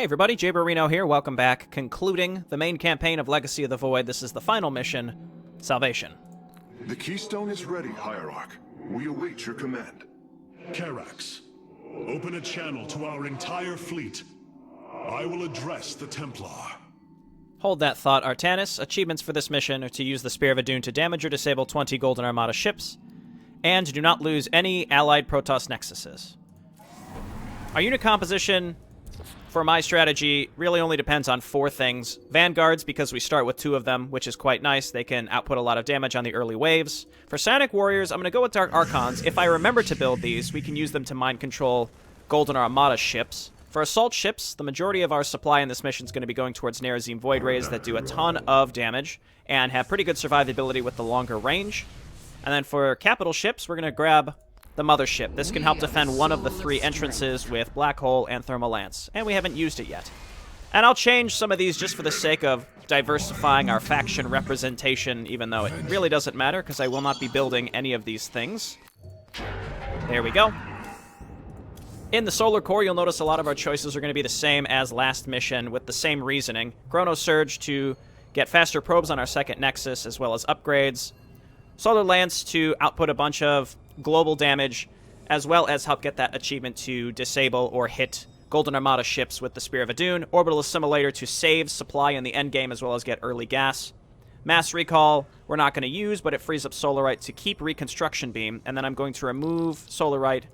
Hey everybody, Jayborino here, welcome back. Concluding the main campaign of Legacy of the Void, this is the final mission, Salvation. The Keystone is ready, Hierarch. We await your command. Karax, open a channel to our entire fleet. I will address the Templar. Hold that thought, Artanis. Achievements for this mission are to use the Spear of Adun to damage or disable 20 Golden Armada ships, and do not lose any allied Protoss Nexuses. Our unit composition for my strategy really only depends on 4 things. Vanguards, because we start with 2 of them, which is quite nice. They can output a lot of damage on the early waves. For Psionic Warriors, I'm going to go with Dark Archons. If I remember to build these, we can use them to mind control Golden Armada ships. For Assault ships, the majority of our supply in this mission is going to be going towards Nerazim Void Rays that do a ton of damage and have pretty good survivability with the longer range. And then for Capital ships, we're going to grab the Mothership. This can help defend one of the 3 entrances with Black Hole and Thermal Lance, and we haven't used it yet. And I'll change some of these just for the sake of diversifying our faction representation, even though it really doesn't matter, because I will not be building any of these things. There we go. In the Solar Core, you'll notice a lot of our choices are going to be the same as last mission, with the same reasoning. Chrono Surge to get faster probes on our second Nexus, as well as upgrades. Solar Lance to output a bunch of global damage, as well as help get that achievement to disable or hit Golden Armada ships with the Spear of Adun. Orbital Assimilator to save supply in the endgame, as well as get early gas. Mass Recall we're not going to use, but it frees up Solarite to keep Reconstruction Beam, and then I'm going to remove Solarite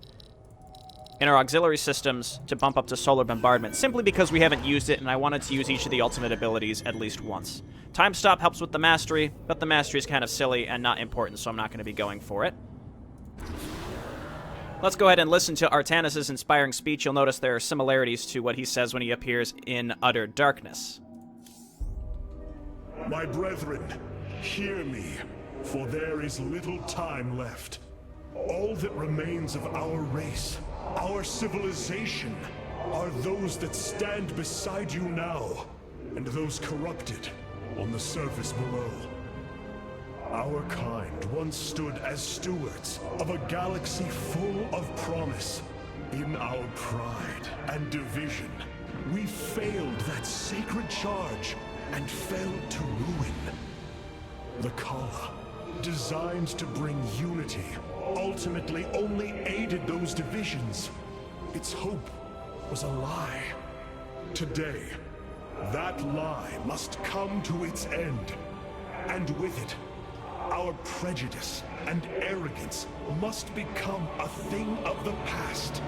in our auxiliary systems to bump up to Solar Bombardment, simply because we haven't used it, and I wanted to use each of the ultimate abilities at least once. Time Stop helps with the Mastery, but the Mastery is kind of silly and not important, so I'm not going to be going for it. Let's go ahead and listen to Artanis' inspiring speech. You'll notice there are similarities to what he says when he appears in Utter Darkness. My brethren, hear me, for there is little time left. All that remains of our race, our civilization, are those that stand beside you now, and those corrupted on the surface below. Our kind once stood as stewards of a galaxy full of promise. In our pride and division, we failed that sacred charge and fell to ruin. The Khala, designed to bring unity, ultimately only aided those divisions. Its hope was a lie. Today, that lie must come to its end, and with it, our prejudice and arrogance must become a thing of the past.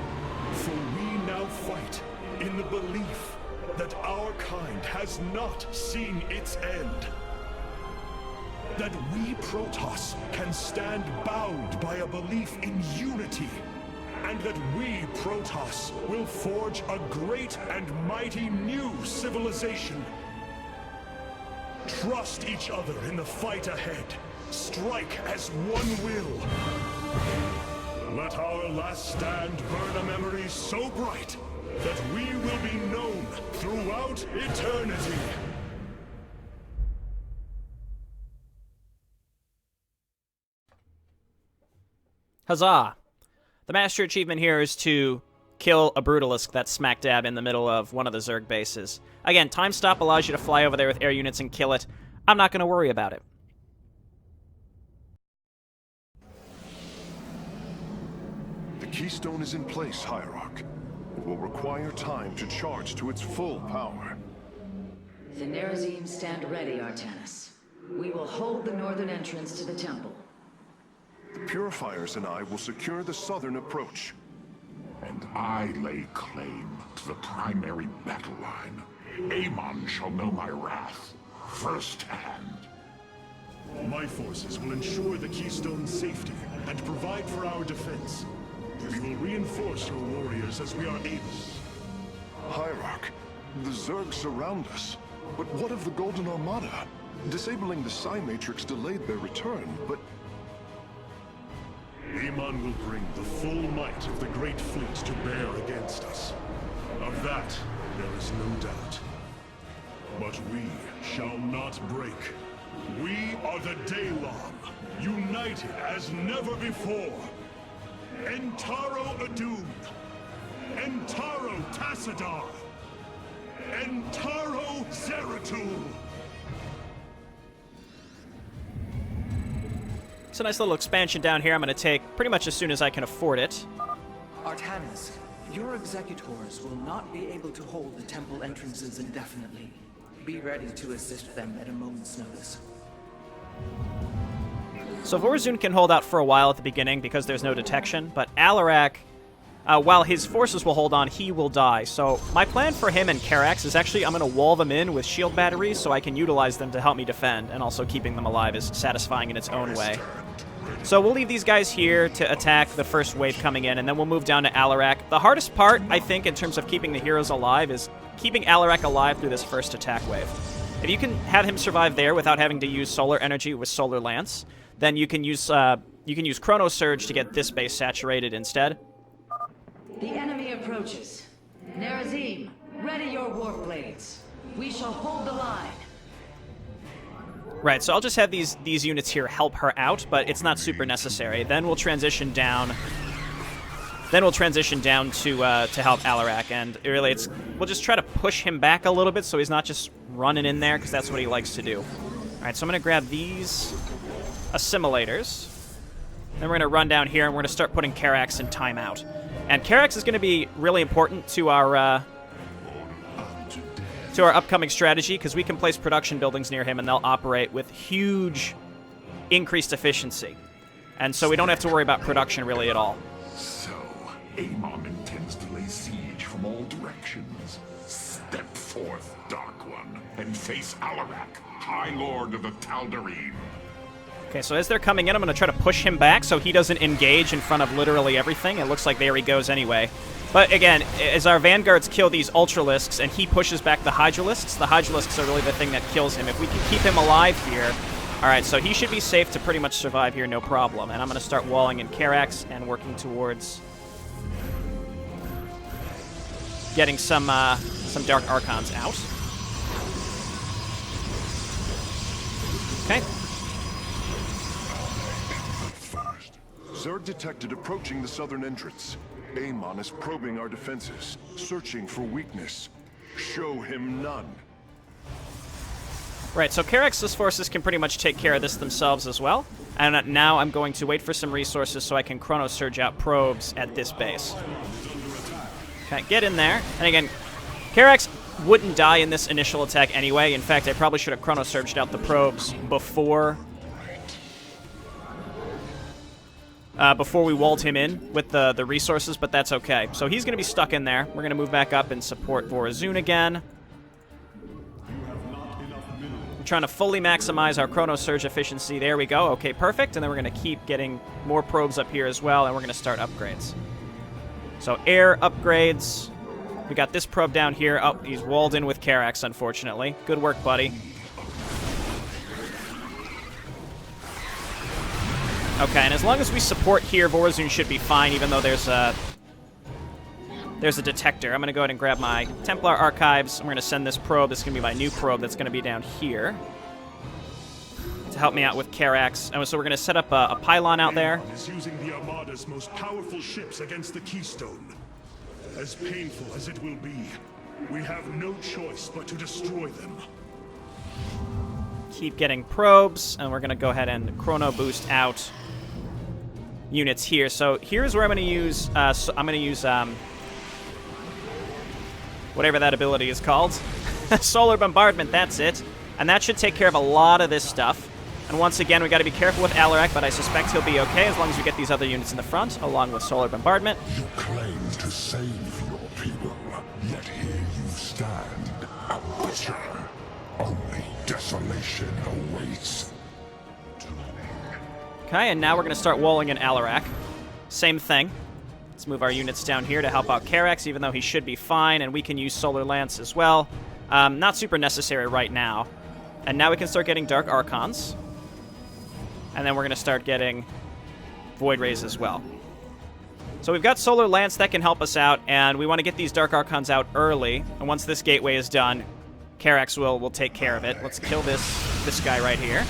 For we now fight in the belief that our kind has not seen its end. That we Protoss can stand bound by a belief in unity. And that we Protoss will forge a great and mighty new civilization. Trust each other in the fight ahead. Strike as one will. Let our last stand burn a memory so bright that we will be known throughout eternity. Huzzah! The Master achievement here is to kill a Brutalisk that's smack dab in the middle of one of the Zerg bases. Again, Time Stop allows you to fly over there with air units and kill it. I'm not going to worry about it. The Keystone is in place, Hierarch. It will require time to charge to its full power. The Nerazim stand ready, Artanis. We will hold the northern entrance to the temple. The Purifiers and I will secure the southern approach. And I lay claim to the primary battle line. Amon shall know my wrath firsthand. My forces will ensure the Keystone's safety and provide for our defense. We will reinforce your warriors as we are able. Hierarch, the Zerg surround us. But what of the Golden Armada? Disabling the Psi Matrix delayed their return, but Amon will bring the full might of the Great Fleet to bear against us. Of that, there is no doubt. But we shall not break. We are the Daelaam, united as never before. Entaro Adun! Entaro Tassadar! Entaro Zeratul! It's a nice little expansion down here I'm going to take pretty much as soon as I can afford it. Artanis, your executors will not be able to hold the temple entrances indefinitely. Be ready to assist them at a moment's notice. So Vorazun can hold out for a while at the beginning because there's no detection, but Alarak, while his forces will hold on, he will die. So my plan for him and Karax is actually I'm going to wall them in with shield batteries so I can utilize them to help me defend, and also keeping them alive is satisfying in its own way. So we'll leave these guys here to attack the first wave coming in, and then we'll move down to Alarak. The hardest part, I think, in terms of keeping the heroes alive is keeping Alarak alive through this first attack wave. If you can have him survive there without having to use solar energy with Solar Lance, then you can use Chrono Surge to get this base saturated instead. The enemy approaches. Nerazim, ready your warp blades. We shall hold the line. Right, so I'll just have these units here help her out, but it's not super necessary. Then we'll transition down. Then we'll transition down to help Alarak, and really we'll just try to push him back a little bit so he's not just running in there, because that's what he likes to do. All right, so I'm going to grab these assimilators. Then we're going to run down here, and we're going to start putting Karax in timeout. And Karax is going to be really important to our upcoming strategy, because we can place production buildings near him, and they'll operate with huge increased efficiency. And so we don't have to worry about production really at all. So, Amon intends to lay siege from all directions. Step forth, Dark One, and face Alarak, High Lord of the Tal'Darim. Okay, so as they're coming in, I'm going to try to push him back so he doesn't engage in front of literally everything. It looks like there he goes anyway. But again, as our vanguards kill these Ultralisks and he pushes back the Hydralisks are really the thing that kills him. If we can keep him alive here... Alright, so he should be safe to pretty much survive here, no problem. And I'm going to start walling in Karax and working towards getting some Dark Archons out. Okay. Zerg detected approaching the southern entrance. Amon is probing our defenses, searching for weakness. Show him none. Right, so Karax's forces can pretty much take care of this themselves as well. And now I'm going to wait for some resources so I can Chrono Surge out probes at this base. Okay, get in there. And again, Karax wouldn't die in this initial attack anyway. In fact, I probably should have Chrono Surged out the probes before we walled him in with the resources, but that's okay. So he's going to be stuck in there. We're going to move back up and support Vorazun again. I'm trying to fully maximize our Chrono Surge efficiency. There we go. Okay, perfect. And then we're going to keep getting more probes up here as well, and we're going to start upgrades. So air upgrades. We got this probe down here. Oh, he's walled in with Karax, unfortunately. Good work, buddy. Okay, and as long as we support here, Vorazun should be fine, even though there's a detector. I'm going to go ahead and grab my Templar Archives. I'm going to send this probe. This is going to be my new probe that's going to be down here to help me out with Karax. And so we're going to set up a pylon out there. Amon is using the Armada's most powerful ships against the Keystone. As painful as it will be, we have no choice but to destroy them. Keep getting probes, and we're going to go ahead and Chrono Boost out units here. So here's where I'm going to use, whatever that ability is called. Solar Bombardment, that's it. And that should take care of a lot of this stuff. And once again, we got to be careful with Alarak, but I suspect he'll be okay as long as we get these other units in the front, along with Solar Bombardment. You claim to save your people, yet here you stand, a butcher. Only desolation awaits. Okay, and now we're going to start walling in Alarak. Same thing. Let's move our units down here to help out Karax, even though he should be fine, and we can use Solar Lance as well. Not super necessary right now. And now we can start getting Dark Archons. And then we're going to start getting Void Rays as well. So we've got Solar Lance that can help us out, and we want to get these Dark Archons out early. And once this gateway is done, Karax will take care of it. Let's kill this guy right here.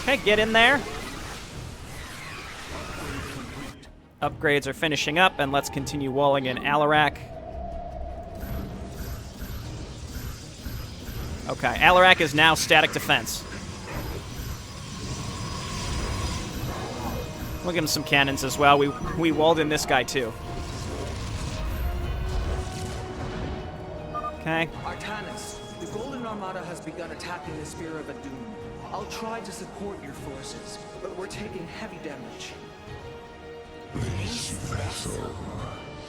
Okay, get in there. Upgrades are finishing up, and let's continue walling in Alarak. Okay, Alarak is now static defense. We'll give him some cannons as well. We walled in this guy too. Okay. Artanis, the Golden Armada has begun attacking the Spear of Adun. I'll try to support your forces, but we're taking heavy damage. This vessel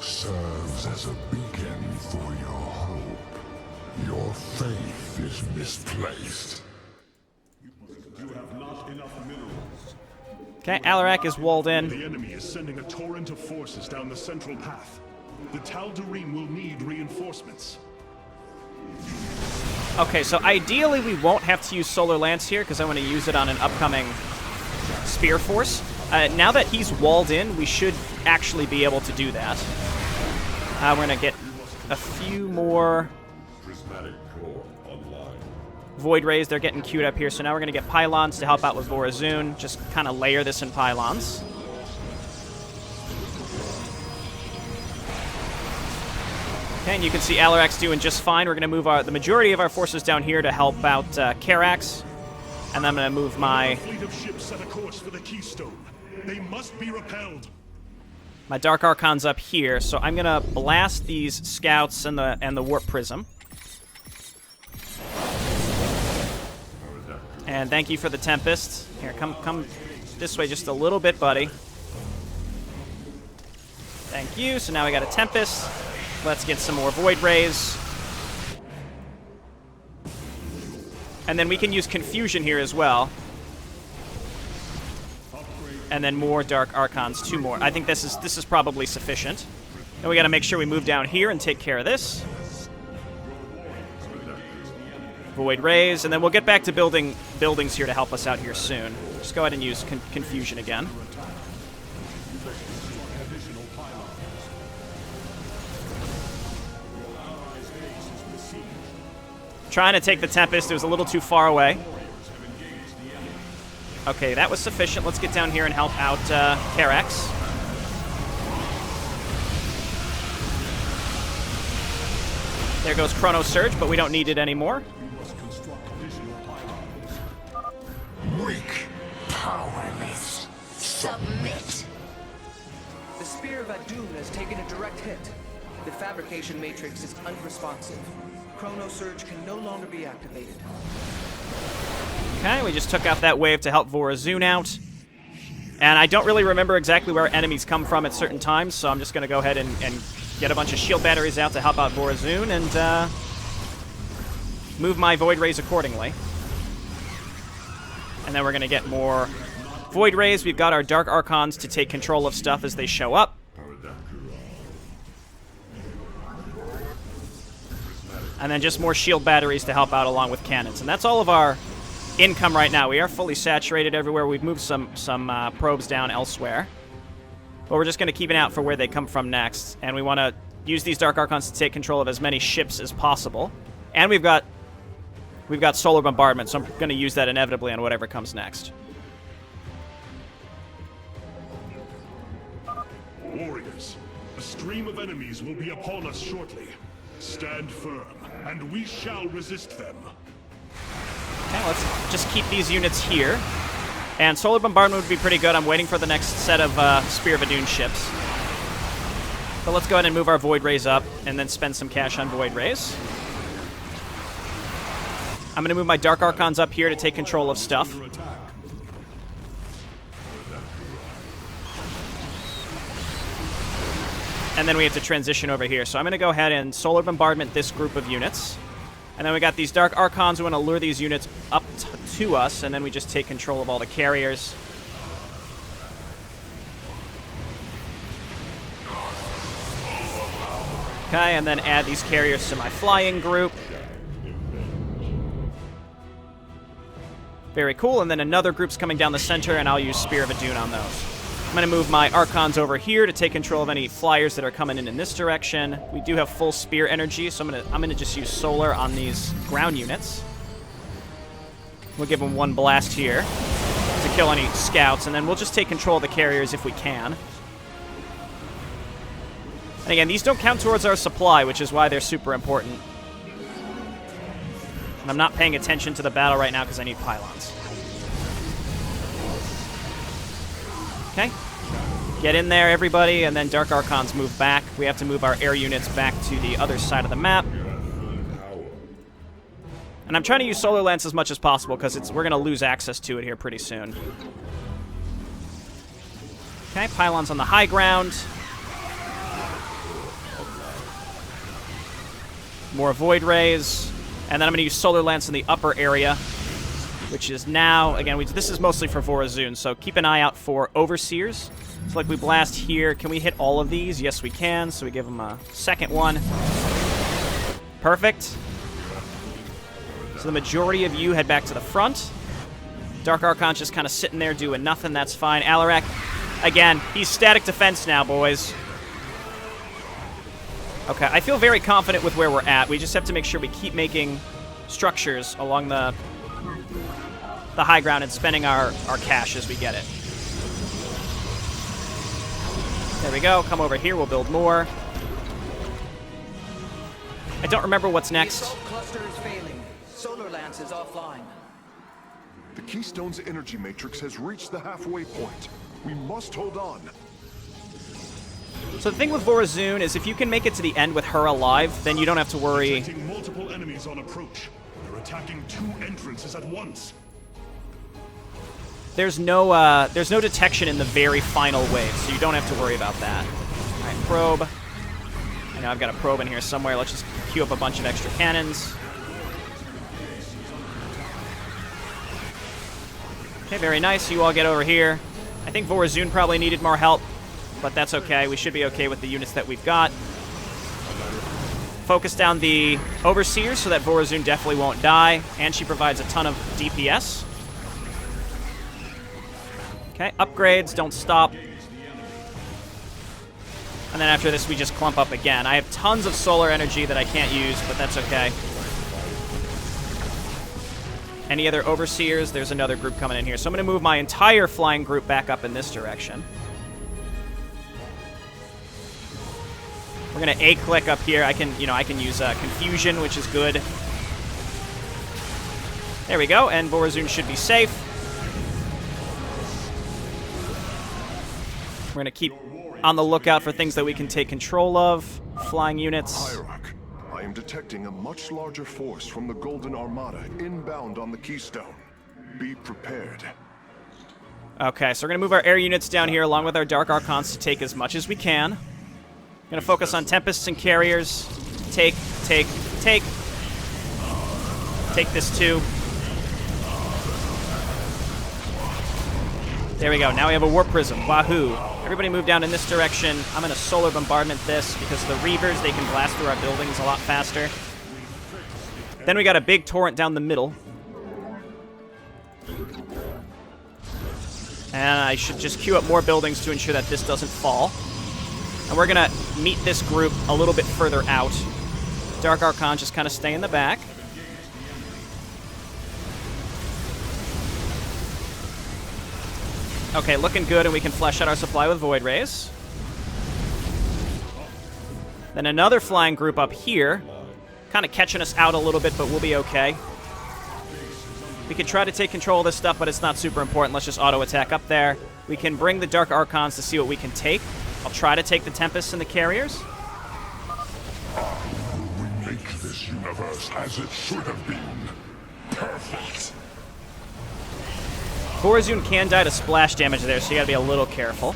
serves as a beacon for your hope. Your faith is misplaced. You have not enough minerals. Okay, Alarak is walled in. The enemy is sending a torrent of forces down the central path. The Tal'Darim will need reinforcements. Okay, so ideally we won't have to use Solar Lance here because I want to use it on an upcoming Spear Force. Now that he's walled in, we should actually be able to do that. We're going to get a few more Void Rays. They're getting queued up here, so now we're going to get Pylons to help out with Vorazun. Just kind of layer this in Pylons. Okay, and you can see Alarak's doing just fine. We're going to move the majority of our forces down here to help out Karax. And then I'm going to move my... fleet of ships set a course for the Keystone. They must be repelled. My Dark Archon's up here, so I'm going to blast these scouts and the Warp Prism. And thank you for the Tempest. Here, come this way just a little bit, buddy. Thank you. So now we got a Tempest. Let's get some more Void Rays. And then we can use Confusion here as well. And then more Dark Archons, 2 more. I think this is probably sufficient. Then we got to make sure we move down here and take care of this. Void Rays, and then we'll get back to building buildings here to help us out here soon. Just go ahead and use Confusion again. Trying to take the Tempest. It was a little too far away. Okay, that was sufficient. Let's get down here and help out Karax. There goes Chrono Surge, but we don't need it anymore. Weak, powerless, submit. The Spear of Adun has taken a direct hit. The fabrication matrix is unresponsive. Chrono Surge can no longer be activated. Okay, we just took out that wave to help Vorazun out. And I don't really remember exactly where enemies come from at certain times, so I'm just going to go ahead and get a bunch of shield batteries out to help out Vorazun and move my Void Rays accordingly. And then we're going to get more Void Rays. We've got our Dark Archons to take control of stuff as they show up. And then just more shield batteries to help out along with cannons. And that's all of our income right now. We are fully saturated everywhere. We've moved some probes down elsewhere. But we're just going to keep an eye out for where they come from next. And we want to use these Dark Archons to take control of as many ships as possible. And we've got solar bombardment, so I'm going to use that inevitably on whatever comes next. Warriors, a stream of enemies will be upon us shortly. Stand firm, and we shall resist them. Okay, let's just keep these units here. And solar bombardment would be pretty good. I'm waiting for the next set of Spear of Adun ships. But let's go ahead and move our Void Rays up and then spend some cash on Void Rays. I'm going to move my Dark Archons up here to take control of stuff. And then we have to transition over here. So I'm going to go ahead and solar bombardment this group of units. And then we got these Dark Archons. We want to lure these units up to us, and then we just take control of all the carriers. Okay, and then add these carriers to my flying group. Very cool, and then another group's coming down the center, and I'll use Spear of Adun on those. I'm going to move my Archons over here to take control of any flyers that are coming in this direction. We do have full spear energy, so I'm going to just use solar on these ground units. We'll give them one blast here to kill any scouts, and then we'll just take control of the carriers if we can. And again, these don't count towards our supply, which is why they're super important. And I'm not paying attention to the battle right now because I need pylons. Okay. Get in there, everybody, and then Dark Archons move back. We have to move our air units back to the other side of the map. And I'm trying to use Solar Lance as much as possible because we're going to lose access to it here pretty soon. Okay, pylons on the high ground. More Void Rays. And then I'm going to use Solar Lance in the upper area, which is now, again, this is mostly for Vorazun, so keep an eye out for Overseers. So like we blast here. Can we hit all of these? Yes, we can. So we give them a second one. Perfect. So the majority of you head back to the front. Dark Archon's just kind of sitting there doing nothing. That's fine. Alarak, again, he's static defense now, boys. Okay, I feel very confident with where we're at. We just have to make sure we keep making structures along the high ground and spending our cash as we get it. There we go. Come over here. We'll build more. I don't remember what's next. The assault cluster is failing. Solar Lance is offline. The Keystone's energy matrix has reached the halfway point. We must hold on. So the thing with Vorazun is if you can make it to the end with her alive, then you don't have to worry. Detecting multiple enemies on approach. They're attacking 2 entrances at once. There's no detection in the very final wave, so you don't have to worry about that. All right, probe. I know I've got a probe in here somewhere. Let's just queue up a bunch of extra cannons. Okay, very nice. You all get over here. I think Vorazun probably needed more help, but that's okay. We should be okay with the units that we've got. Focus down the Overseers so that Vorazun definitely won't die, and she provides a ton of DPS. Okay, upgrades, don't stop. And then after this, we just clump up again. I have tons of solar energy that I can't use, but that's okay. Any other Overseers? There's another group coming in here. So I'm going to move my entire flying group back up in this direction. We're going to A-click up here. I can use Confusion, which is good. There we go, and Vorazun should be safe. We're going to keep on the lookout for things that we can take control of. Flying units. Hierarch, I am detecting a much larger force from the Golden Armada inbound on the Keystone. Be prepared. Okay, so we're going to move our air units down here along with our Dark Archons to take as much as we can. Going to focus on Tempests and Carriers. Take. Take this too. There we go. Now we have a Warp Prism. Wahoo. Everybody move down in this direction. I'm going to Solar Bombardment this because the Reavers, they can blast through our buildings a lot faster. Then we got a big torrent down the middle. And I should just queue up more buildings to ensure that this doesn't fall. And we're going to meet this group a little bit further out. Dark Archon just kind of stay in the back. Okay, looking good, and we can flesh out our supply with Void Rays. Then another flying group up here. Kind of catching us out a little bit, but we'll be okay. We can try to take control of this stuff, but it's not super important. Let's just auto-attack up there. We can bring the Dark Archons to see what we can take. I'll try to take the Tempests and the Carriers. We make this universe as it should have been. Perfect. Vorazun can die to splash damage there, so you gotta be a little careful.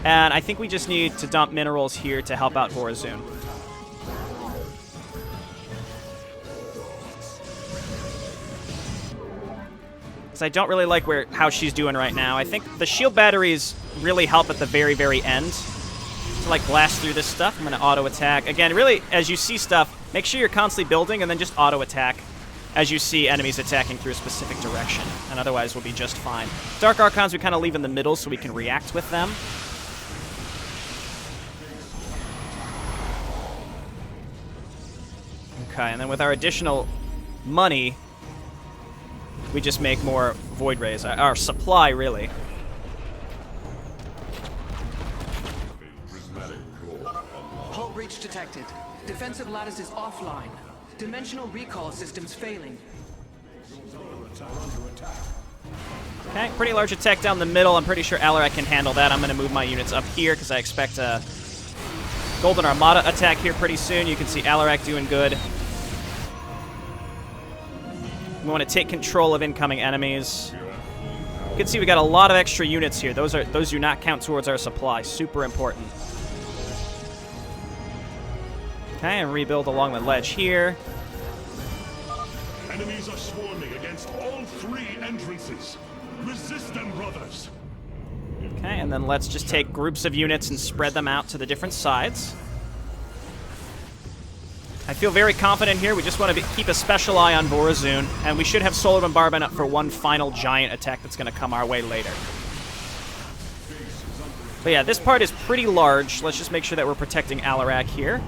And I think we just need to dump minerals here to help out Vorazun. Because I don't really like how she's doing right now. I think the shield batteries really help at the very, very end to like blast through this stuff. I'm gonna auto-attack. Again, really, as you see stuff, make sure you're constantly building and then just auto-attack as you see enemies attacking through a specific direction, and otherwise we'll be just fine. Dark Archons we kind of leave in the middle so we can react with them. Okay, and then with our additional money, we just make more Void Rays. Our supply, really. Hull breach detected. Defensive lattice is offline. Dimensional recall systems failing. Okay, pretty large attack down the middle. I'm pretty sure Alarak can handle that. I'm going to move my units up here because I expect a Golden Armada attack here pretty soon. You can see Alarak doing good. We want to take control of incoming enemies. You can see we got a lot of extra units here. Those do not count towards our supply. Super important. Okay, and rebuild along the ledge here. Enemies are swarming against all 3 entrances. Resist them, brothers. Okay, and then let's just take groups of units and spread them out to the different sides. I feel very confident here. We just want to keep a special eye on Vorazun, and we should have Solar Bombardment up for one final giant attack that's going to come our way later. But yeah, this part is pretty large. Let's just make sure that we're protecting Alarak here.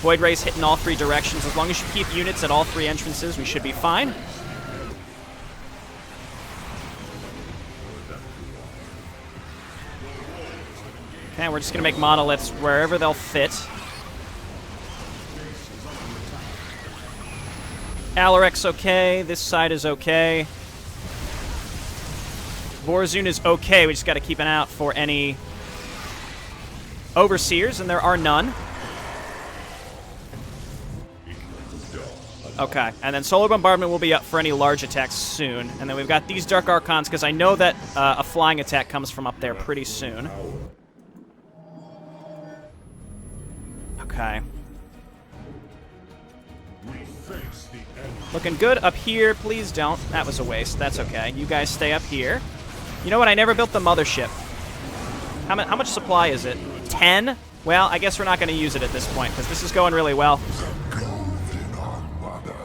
Void Rays hitting all 3 directions. As long as you keep units at all 3 entrances, we should be fine. Okay, we're just going to make monoliths wherever they'll fit. Alarak's okay. This side is okay. Vorazun is okay. We just got to keep an eye out for any Overseers, and there are none. Okay, and then Solar Bombardment will be up for any large attacks soon. And then we've got these Dark Archons, because I know that a flying attack comes from up there pretty soon. Okay. Looking good up here. Please don't. That was a waste. That's okay. You guys stay up here. You know what? I never built the mothership. How much supply is it? 10? Well, I guess we're not going to use it at this point, because this is going really well. The Golden Armada,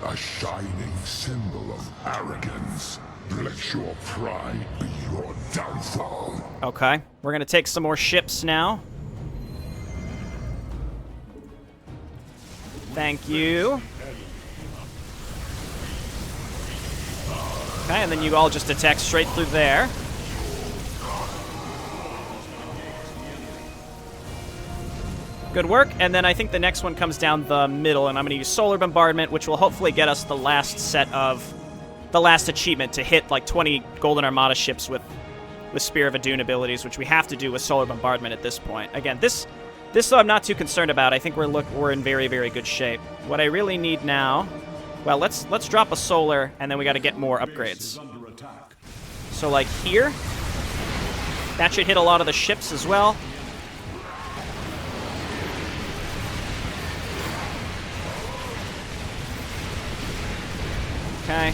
a shining symbol of arrogance. Let your pride be your downfall. Okay. We're going to take some more ships now. Thank you. Okay, and then you all just attack straight through there. Good work, and then I think the next one comes down the middle, and I'm going to use Solar Bombardment, which will hopefully get us the last set of... the last achievement to hit, like, 20 Golden Armada ships with Spear of Adun abilities, which we have to do with Solar Bombardment at this point. Again, this though I'm not too concerned about. I think we're in very, very good shape. What I really need now... well, let's drop a solar, and then we got to get more upgrades. So, like, here... that should hit a lot of the ships as well. Okay.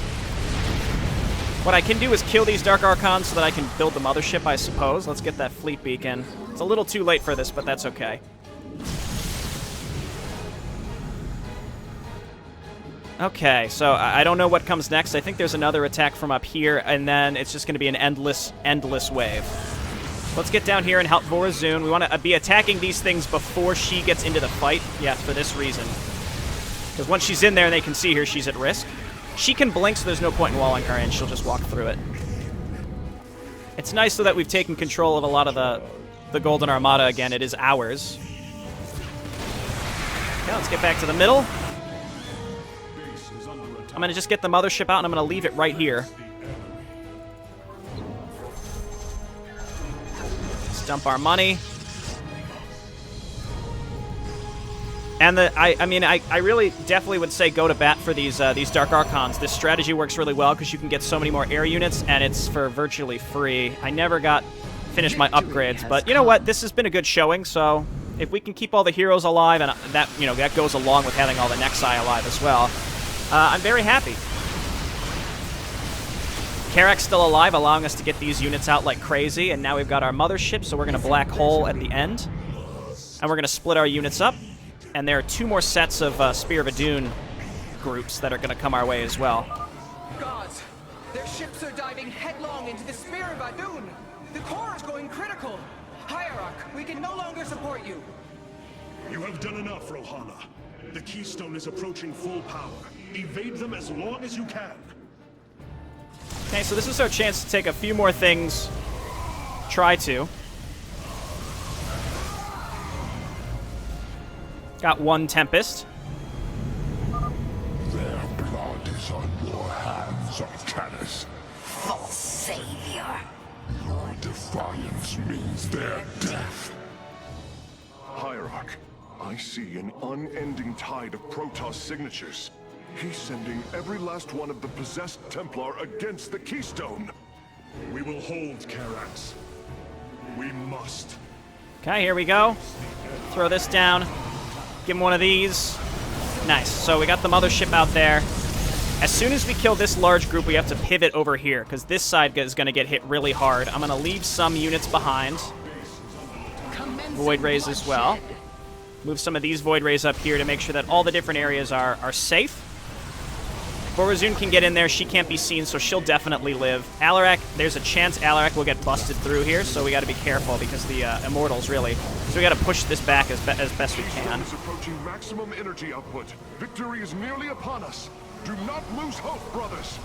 What I can do is kill these Dark Archons so that I can build the mothership, I suppose. Let's get that fleet beacon. It's a little too late for this, but that's okay. Okay, so I don't know what comes next. I think there's another attack from up here, and then it's just going to be an endless wave. Let's get down here and help Vorazun. We want to be attacking these things before she gets into the fight. Yeah, for this reason. Because once she's in there and they can see her, she's at risk. She can blink, so there's no point in walling her in. She'll just walk through it. It's nice so that we've taken control of a lot of the Golden Armada again. It is ours. Okay, let's get back to the middle. I'm going to just get the mothership out, and I'm going to leave it right here. Let's dump our money. And I really definitely would say go to bat for these Dark Archons. This strategy works really well because you can get so many more air units, and it's for virtually free. I never finished my upgrades, but you know what? This has been a good showing, so if we can keep all the heroes alive, and that goes along with having all the Nexi alive as well, I'm very happy. Karak's still alive, allowing us to get these units out like crazy, and now we've got our mothership, so we're going to black hole at the end, and we're going to split our units up. And there are 2 more sets of Spear of Adun groups that are going to come our way as well. Gods, their ships are diving headlong into the Spear of Adun. The core is going critical. Hierarch, we can no longer support you. You have done enough, Rohana. The Keystone is approaching full power. Evade them as long as you can. Okay, so this is our chance to take a few more things. Try to. Got 1 Tempest. Artanis. False savior. Your defiance means their death. Hierarch, I see an unending tide of Protoss signatures. He's sending every last one of the possessed Templar against the Keystone. We will hold Karax. We must. Okay, here we go. Throw this down. Give him one of these. Nice. So we got the mothership out there. As soon as we kill this large group, we have to pivot over here, because this side is going to get hit really hard. I'm going to leave some units behind. Void Rays as well. Move some of these Void Rays up here to make sure that all the different areas are safe. Borazun can get in there. She can't be seen, so she'll definitely live. Alarak, there's a chance Alarak will get busted through here, so we got to be careful because the Immortals, really. So we got to push this back as best we can. Keystone is approaching maximum energy output. Victory is nearly upon us. Do not lose hope, brothers.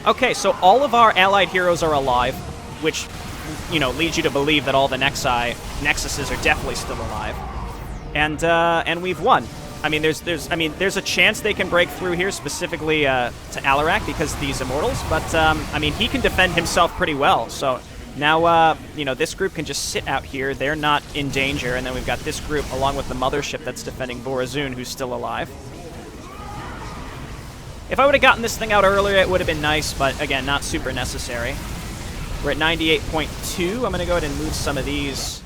Okay, so all of our allied heroes are alive, which, you know, leads you to believe that all the Nexuses are definitely still alive. And we've won. I mean, there's a chance they can break through here, specifically to Alarak because of these Immortals. But I mean, he can defend himself pretty well. So now, you know, this group can just sit out here. They're not in danger, and then we've got this group along with the mothership that's defending Borazun, who's still alive. If I would have gotten this thing out earlier, it would have been nice, but again, not super necessary. We're at 98.2. I'm going to go ahead and move some of these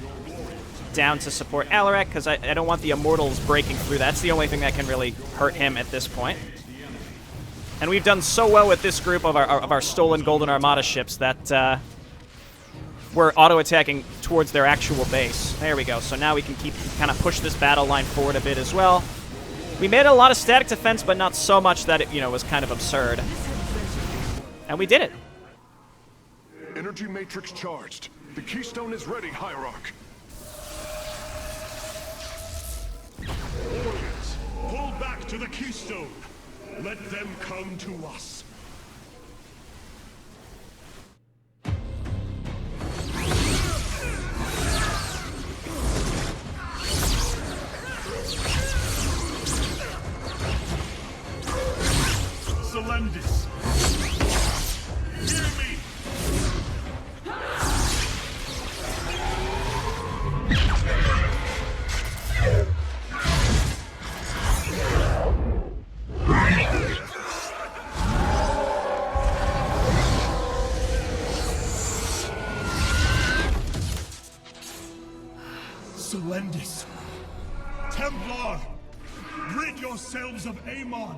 down to support Alarak, because I don't want the Immortals breaking through. That's the only thing that can really hurt him at this point. And we've done so well with this group of our stolen Golden Armada ships that we're auto-attacking towards their actual base. There we go. So now we can kind of push this battle line forward a bit as well. We made a lot of static defense, but not so much that it, you know, was kind of absurd. And we did it. Energy matrix charged. The Keystone is ready, Hierarch. Warriors, pull back to the Keystone. Let them come to us. Selendis, hear me! Selendis, Templar, rid yourselves of Amon.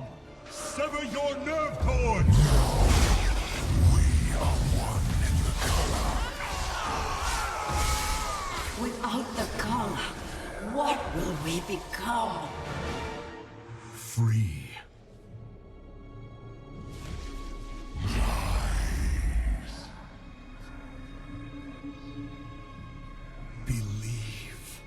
Sever your nerve cords! We are one in the color. Without the color, what will we become? Free. Believe.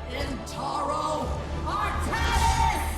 Intaro Artanis!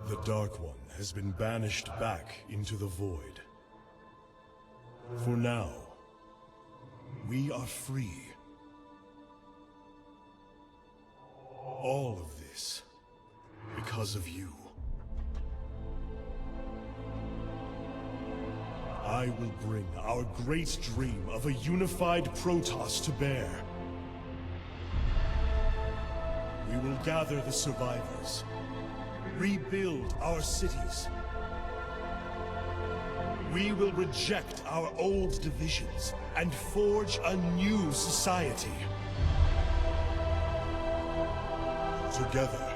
The Dark One has been banished back into the Void. For now, we are free. All of this because of you. I will bring our great dream of a unified Protoss to bear. We will gather the survivors, rebuild our cities. We will reject our old divisions and forge a new society. Together,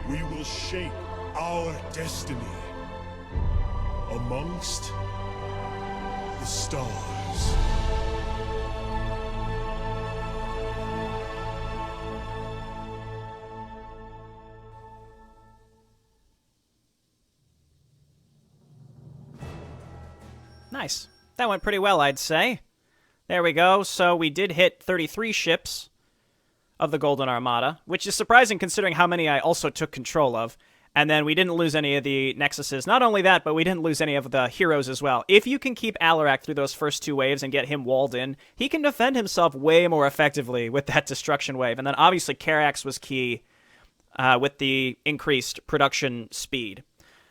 we will shape our destiny amongst the stars. Nice. That went pretty well, I'd say. There we go. So we did hit 33 ships of the Golden Armada, which is surprising considering how many I also took control of. And then we didn't lose any of the Nexuses. Not only that, but we didn't lose any of the heroes as well. If you can keep Alarak through those first two waves and get him walled in, he can defend himself way more effectively with that destruction wave. And then obviously Karax was key with the increased production speed.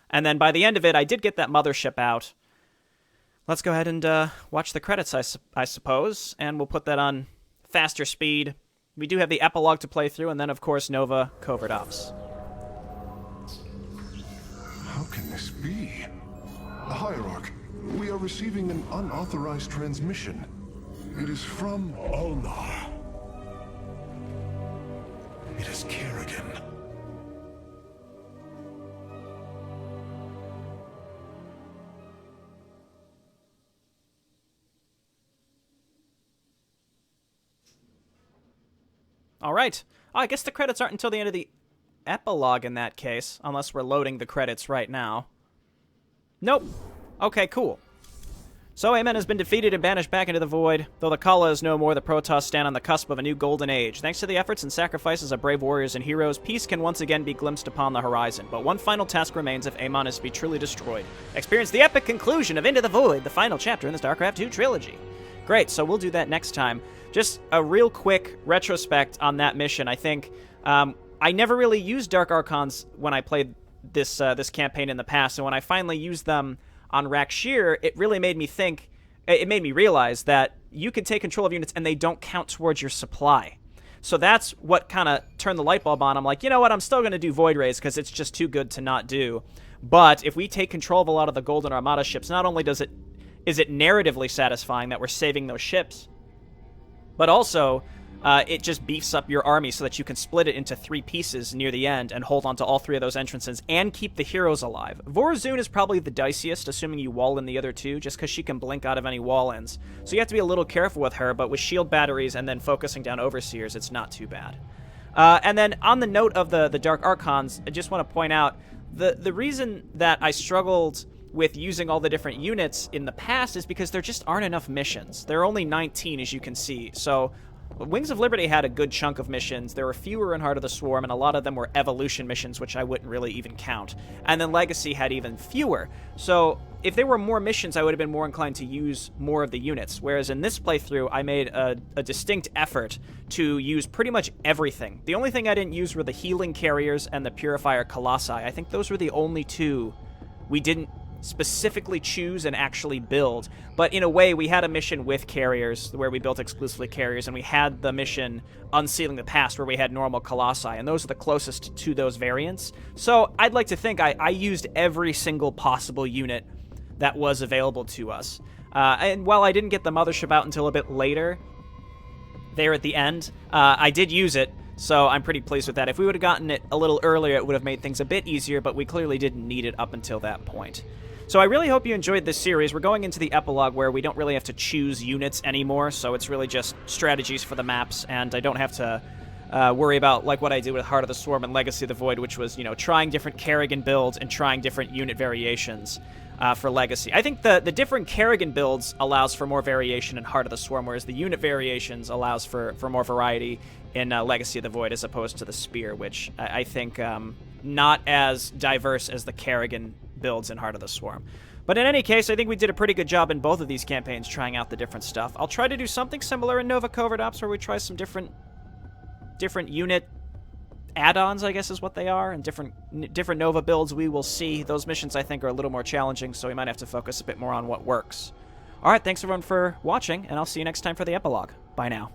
And then by the end of it, I did get that mothership out. Let's go ahead and watch the credits, I suppose, and we'll put that on faster speed. We do have the epilogue to play through, and then, of course, Nova Covert Ops. How can this be? Hierarch, we are receiving an unauthorized transmission. It is from Ulnar. It is Kerrigan. All right. Oh, I guess the credits aren't until the end of the epilogue in that case, unless we're loading the credits right now. Nope. Okay, cool. So Amen has been defeated and banished back into the void. Though the Khala is no more, the Protoss stand on the cusp of a new golden age. Thanks to the efforts and sacrifices of brave warriors and heroes, peace can once again be glimpsed upon the horizon. But one final task remains if Amon is to be truly destroyed. Experience the epic conclusion of Into the Void, the final chapter in the StarCraft II trilogy. Great, so we'll do that next time. Just a real quick retrospect on that mission. I think I never really used Dark Archons when I played this campaign in the past, and when I finally used them on Rakshir, it really made me think, it made me realize that you can take control of units and they don't count towards your supply. So that's what kind of turned the light bulb on. I'm like, you know what, I'm still going to do Void Rays because it's just too good to not do. But if we take control of a lot of the Golden Armada ships, not only is it narratively satisfying that we're saving those ships, but also it just beefs up your army so that you can split it into 3 pieces near the end and hold on to all 3 of those entrances and keep the heroes alive. Vorazun is probably the diciest, assuming you wall in the other 2, just because she can blink out of any wall ins. So you have to be a little careful with her, but with shield batteries and then focusing down Overseers, it's not too bad. And then on the note of the Dark Archons, I just want to point out the reason that I struggled with using all the different units in the past is because there just aren't enough missions. There are only 19, as you can see. So Wings of Liberty had a good chunk of missions. There were fewer in Heart of the Swarm, and a lot of them were evolution missions, which I wouldn't really even count. And then Legacy had even fewer. So if there were more missions, I would have been more inclined to use more of the units. Whereas in this playthrough, I made a distinct effort to use pretty much everything. The only thing I didn't use were the healing carriers and the Purifier Colossi. I think those were the only 2 we didn't specifically choose and actually build. But in a way, we had a mission with carriers where we built exclusively carriers, and we had the mission Unsealing the Past where we had normal Colossi, and those are the closest to those variants. So I'd like to think I used every single possible unit that was available to us. And while I didn't get the mothership out until a bit later, there at the end, I did use it, so I'm pretty pleased with that. If we would have gotten it a little earlier, it would have made things a bit easier, but we clearly didn't need it up until that point. So I really hope you enjoyed this series. We're going into the epilogue where we don't really have to choose units anymore, so it's really just strategies for the maps, and I don't have to worry about like what I did with Heart of the Swarm and Legacy of the Void, which was, you know, trying different Kerrigan builds and trying different unit variations for Legacy. I think the different Kerrigan builds allows for more variation in Heart of the Swarm, whereas the unit variations allows for more variety in Legacy of the Void as opposed to the Spear, which I think not as diverse as the Kerrigan builds in Heart of the Swarm. But in any case, I think we did a pretty good job in both of these campaigns trying out the different stuff. I'll try to do something similar in Nova Covert Ops where we try some different unit add-ons, I guess is what they are, and different Nova builds we will see. Those missions, I think, are a little more challenging, so we might have to focus a bit more on what works. Alright, thanks everyone for watching, and I'll see you next time for the epilogue. Bye now.